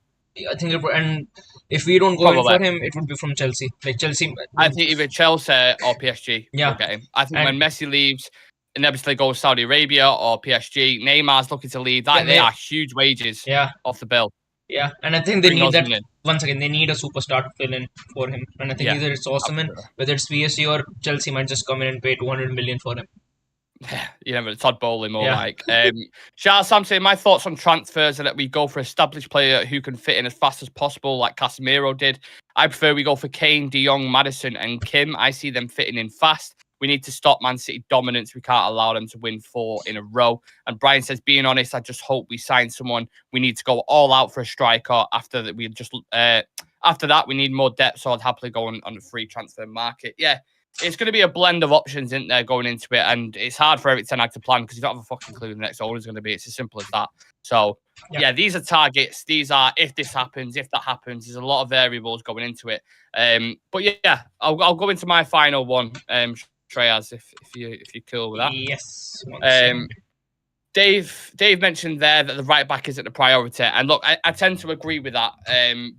I think, and if we don't go in for him, it would be from Chelsea. Like Chelsea, I think either Chelsea or PSG will get him. I think when Messi leaves, inevitably goes Saudi Arabia or PSG. Neymar's looking to leave. They are huge wages off the bill. Yeah, and I think they need that. Once again, they need a superstar to fill in for him. And I think either it's Osimehn, whether it's PSG or Chelsea, might just come in and pay 200 million for him. You know, Todd Bowley more Yeah. like. Charles Sampson, my thoughts on transfers are that we go for established player who can fit in as fast as possible, like Casemiro did. I prefer we go for Kane, De Jong, Maddison, and Kim. I see them fitting in fast. We need to stop Man City dominance. We can't allow them to win 4 in a row. And Brian says, being honest, I just hope we sign someone. We need to go all out for a striker. After that, we need more depth. So I'd happily go on the free transfer market. Yeah. It's going to be a blend of options, isn't there, going into it? And it's hard for Eric Ten Hag to plan because you don't have a fucking clue who the next owner is going to be. It's as simple as that. So, yeah, these are targets. These are if this happens, if that happens. There's a lot of variables going into it. But, yeah, I'll go into my final one, Treyas, if you're cool with that. Yes. Dave mentioned there that the right back isn't a priority. And look, I tend to agree with that.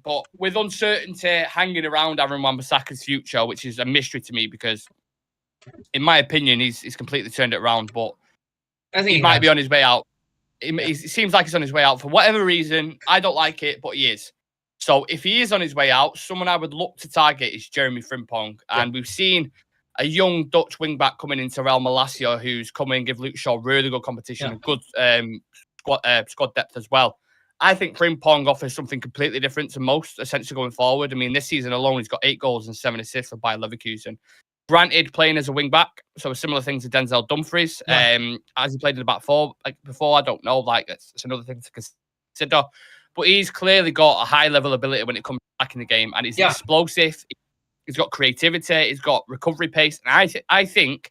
But with uncertainty hanging around Aaron Wan-Bissaka's future, which is a mystery to me because, in my opinion, he's completely turned it around. But I think he might be on his way out. It seems like he's on his way out for whatever reason. I don't like it, but he is. So if he is on his way out, someone I would look to target is Jeremy Frimpong. And we've seen a young Dutch wing-back coming into Real Malacia who's come in and give Luke Shaw really good competition and good squad depth as well. I think Frimpong offers something completely different to most, essentially, going forward. I mean, this season alone, he's got 8 goals and 7 assists for Bayer Leverkusen. Granted, playing as a wing-back, so a similar thing to Denzel Dumfries. As he played in the back 4 before, I don't know. It's another thing to consider. But he's clearly got a high-level ability when it comes back in the game, and he's explosive. He's got creativity. He's got recovery pace. And I think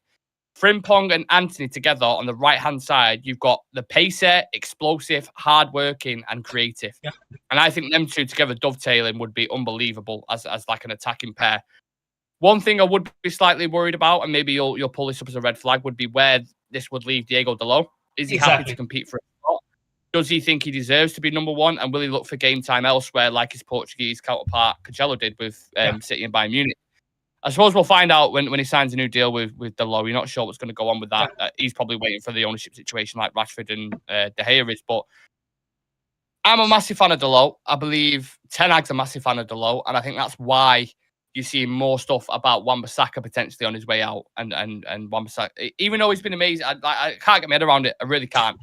Frimpong and Anthony together on the right-hand side, you've got the pacer, explosive, hard-working, and creative. Yeah. And I think them two together dovetailing would be unbelievable as like an attacking pair. One thing I would be slightly worried about, and maybe you'll pull this up as a red flag, would be where this would leave Diego Dalot. Is he happy to compete for a spot? Does he think he deserves to be number 1? And will he look for game time elsewhere like his Portuguese counterpart Cancelo did with City and Bayern Munich? I suppose we'll find out when he signs a new deal with Dalot. You're not sure what's going to go on with that. He's probably waiting for the ownership situation like Rashford and De Gea is. But I'm a massive fan of Dalot. I believe Ten Hag's a massive fan of Dalot. And I think that's why you see more stuff about Wan-Bissaka potentially on his way out. And Wan-Bissaka, even though he's been amazing, I can't get my head around it. I really can't.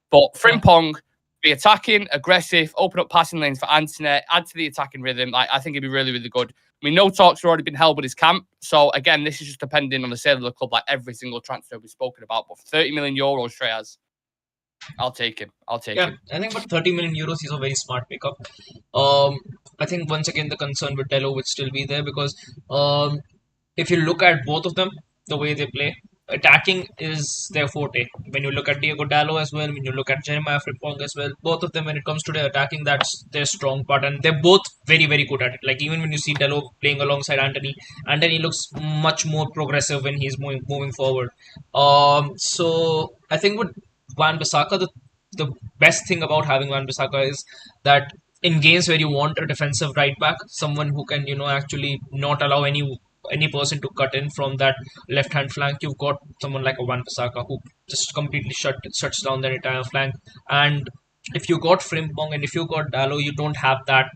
But Frimpong, be attacking, aggressive, open up passing lanes for Anthony, add to the attacking rhythm. I think he'd be really, really good. I mean, no talks have already been held with his camp. So, again, this is just depending on the sale of the club, like every single transfer we've spoken about. But 30 million euros, Treyas, I'll take him. I think for 30 million euros, he's a very smart pickup. I think, once again, the concern with Dalot would still be there because if you look at both of them, the way they play, attacking is their forte. When you look at Diego Dalot as well, when you look at Jeremiah Frimpong as well, both of them, when it comes to their attacking, that's their strong part, and they're both very, very good at it. Like, even when you see Dalot playing alongside Anthony looks much more progressive when he's moving forward. So I think with Wan-Bissaka, the best thing about having Wan-Bissaka is that in games where you want a defensive right back, someone who can, actually not allow any person to cut in from that left-hand flank, you've got someone like a Wan-Bissaka who just completely shuts down the entire flank. And if you got Frimpong and if you got Dalot, you don't have that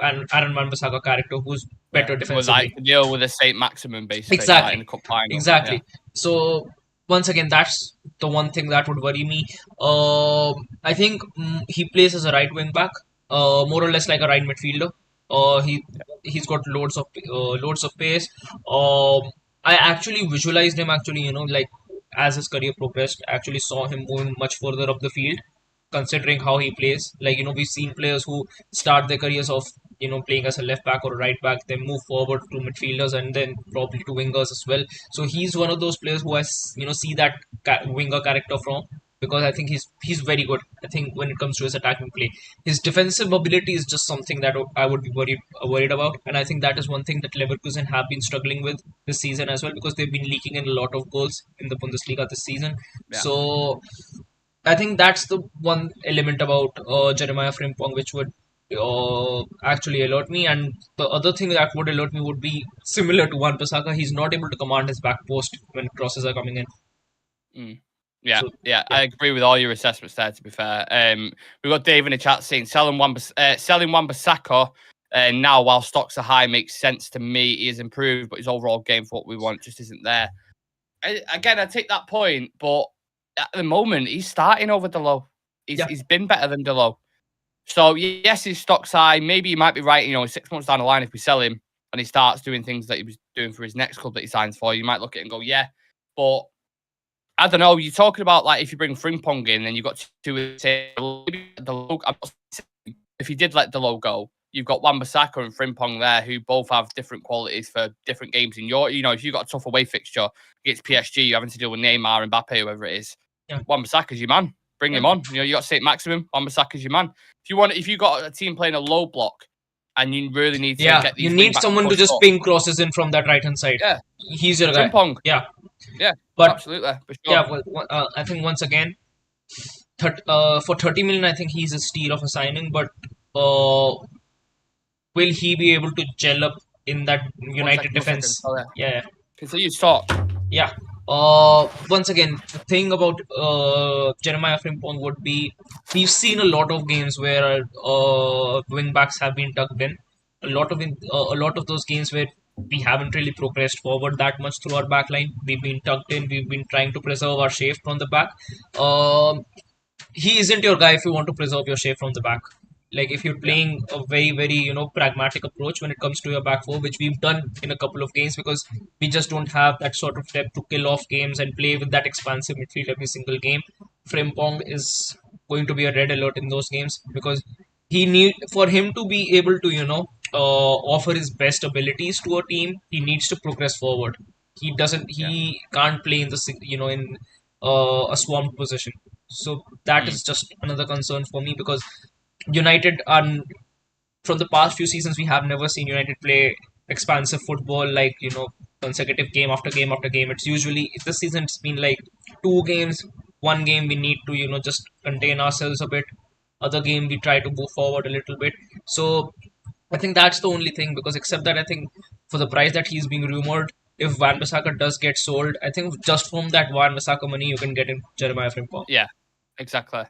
Aaron Wan-Bissaka character who's better defensively. Like deal with a Saint Maximum basically. Exactly. In the cup final. Exactly. Yeah. So once again, that's the one thing that would worry me. I think he plays as a right wing back, more or less like a right midfielder. He's got loads of pace. I actually visualized him like as his career progressed. I actually saw him moving much further up the field, considering how he plays. Like, we've seen players who start their careers off, playing as a left back or a right back, then move forward to midfielders and then probably to wingers as well. So he's one of those players who I, see that winger character from, because I think he's very good. I think when it comes to his attacking play, his defensive ability is just something that I would be worried about, and I think that is one thing that Leverkusen have been struggling with this season as well, because they've been leaking in a lot of goals in the Bundesliga this season. Yeah. So I think that's the one element about Jeremiah Frimpong which would actually alert me, and the other thing that would alert me would be similar to Wan-Bissaka. He's not able to command his back post when crosses are coming in. Yeah, I agree with all your assessments there, to be fair. We've got Dave in the chat saying selling Wan-Bissaka now while stocks are high makes sense to me. He has improved, but his overall game for what we want just isn't there. Again, I take that point, but at the moment, he's starting over Delo. He's been better than Delo. So, yes, his stock's high. Maybe you might be right, 6 months down the line, if we sell him and he starts doing things that he was doing for his next club that he signs for, you might look at it and go, yeah. But I don't know. You're talking about, like, if you bring Frimpong in, then you've got to say, if you did let Delo go, you've got Wan-Bissaka and Frimpong there who both have different qualities for different games. In if you've got a tough away fixture against PSG, you're having to deal with Neymar and Mbappe, whoever it is. Yeah. Wan-Bissaka's your man. Bring him on. You got St. Maximum. Wan-Bissaka's your man. If you got a team playing a low block and you really need to get these, you need someone to just ping crosses in from that right hand side. Yeah, he's your guy. Frimpong. Yeah, but absolutely. For sure. Yeah, well, I think once again, for 30 million, I think he's a steal of a signing. But will he be able to gel up in that United defense? Oh, yeah. Continue to talk. Yeah. Once again, the thing about Jeremiah Frimpong would be we've seen a lot of games where wing backs have been tucked in. A lot of those games where we haven't really progressed forward that much through our back line. We've been tucked in. We've been trying to preserve our shape from the back. He isn't your guy if you want to preserve your shape from the back. Like if you're playing a very, very, pragmatic approach when it comes to your back four, which we've done in a couple of games because we just don't have that sort of depth to kill off games and play with that expansive midfield every single game. Frimpong is going to be a red alert in those games because for him to be able to, offer his best abilities to a team, he needs to progress forward. He can't play in in a swamped position. So that is just another concern for me because United are, from the past few seasons, we have never seen United play expansive football like, consecutive game after game after game. It's usually, this season, it's been like 2 games, 1 game we need to, just contain ourselves a bit. Other game we try to move forward a little bit. So I think that's the only thing because except that I think for the price that he's being rumored, if Wan-Bissaka does get sold, I think just from that Wan-Bissaka money you can get in Jeremiah Frimpong. Yeah, exactly.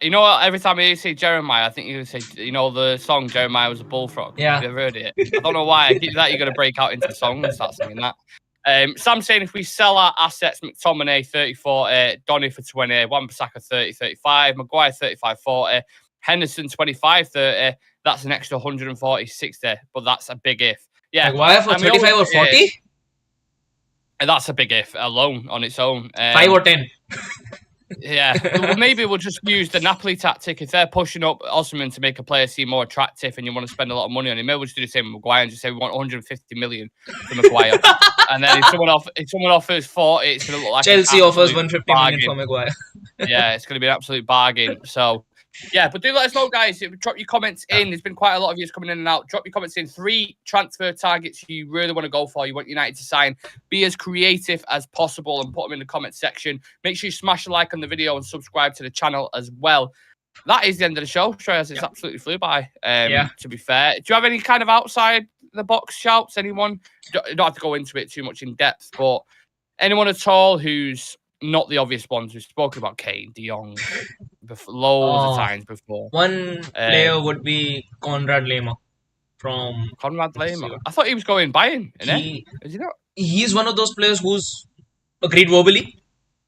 You know what? Every time I say Jeremiah, I think you're going to say, the song Jeremiah was a bullfrog. Yeah. Have you ever heard it? I don't know why. I keep that you're going to break out into song and start singing that. Sam's saying if we sell our assets, McTominay 30-40, Donny for 20, Wan-Bissaka 30-35, Maguire 35-40, Henderson 25-30, that's an extra 140-60, but that's a big if. Yeah. Maguire for 35 or 40? That's a big if alone on its own. 5 or 10. Yeah, well, maybe we'll just use the Napoli tactic. If they're pushing up Osimehn to make a player seem more attractive and you want to spend a lot of money on him, maybe we'll just do the same with Maguire and just say we want 150 million for Maguire. And then if someone offers 40, it's going to look like Chelsea offers 150 million for Maguire. Yeah, it's going to be an absolute bargain. So, yeah, but do let us know, guys. Drop your comments in. There's been quite a lot of you coming in and out. Drop your comments in. 3 transfer targets you really want to go for. You want United to sign. Be as creative as possible and put them in the comment section. Make sure you smash a like on the video and subscribe to the channel as well. That is the end of the show, Shreyas. It's absolutely flew by, to be fair. Do you have any kind of outside the box shouts? Anyone? You don't have to go into it too much in depth, but anyone at all who's not the obvious ones. We've spoken about Kane, De Jong, loads of times before. One player would be Konrad Lema from Konrad Lema. I thought he was going Bayern. Is he not? He's one of those players who's agreed verbally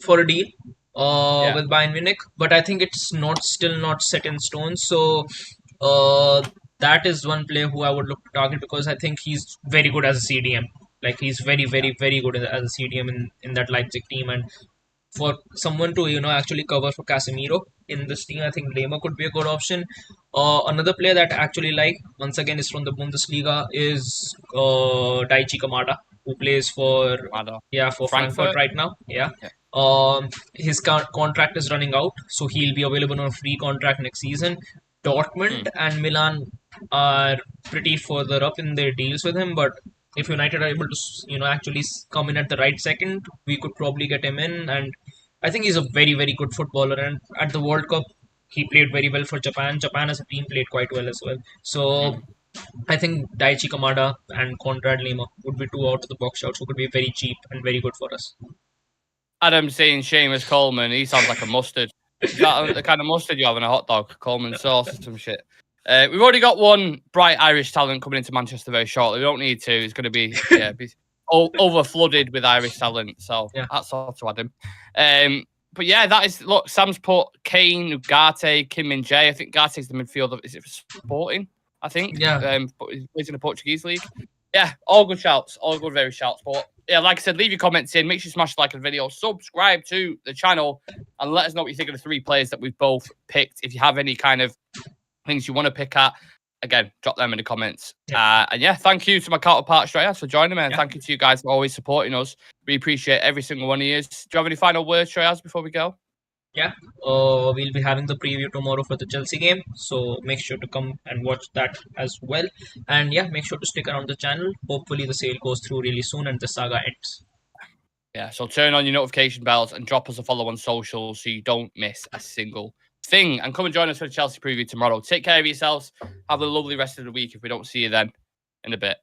for a deal with Bayern Munich, but I think it's still not set in stone. So that is one player who I would look to target because I think he's very good as a CDM. Like he's very, very, very good as a CDM in that Leipzig team, and for someone to actually cover for Casemiro in this team, I think Lema could be a good option. Another player that I actually like, once again, is from the Bundesliga, is Daichi Kamada, who plays for Frankfurt right now. His contract is running out, so he'll be available on a free contract next season. Dortmund and Milan are pretty further up in their deals with him, but if United are able to, actually come in at the right second, we could probably get him in. And I think he's a very, very good footballer. And at the World Cup, he played very well for Japan. Japan as a team played quite well as well. So I think Daichi Kamada and Konrad Lema would be 2 out of the box shouts who could be very cheap and very good for us. Adam saying Seamus Coleman, he sounds like a mustard. Is that the kind of mustard you have in a hot dog? Coleman sauce or some shit. We've already got one bright Irish talent coming into Manchester very shortly. We don't need to. It's going to be over flooded with Irish talent. So Yeah. that's all to Adam. But yeah, that is, look, Sam's put Kane, Ugarte, Kim Min Jae. I think Ugarte's the midfielder. Is it for Sporting? I think. Yeah. But he's plays in the Portuguese league. Yeah, all good shouts. All good, very shouts. But yeah, like I said, leave your comments in. Make sure you smash the like on the video. Subscribe to the channel and let us know what you think of the 3 players that we've both picked. If you have any kind of things you want to pick at, again, drop them in the comments. And yeah, thank you to my counterpart, Strayas, for joining me. And thank you to you guys for always supporting us. We appreciate every single one of you. Do you have any final words, Strayas, before we go? Yeah, we'll be having the preview tomorrow for the Chelsea game, so make sure to come and watch that as well. And yeah, make sure to stick around the channel. Hopefully the sale goes through really soon and the saga ends. Yeah, so turn on your notification bells and drop us a follow on socials so you don't miss a single thing. And come and join us for the Chelsea preview tomorrow. Take care of yourselves. Have a lovely rest of the week if we don't see you then in a bit.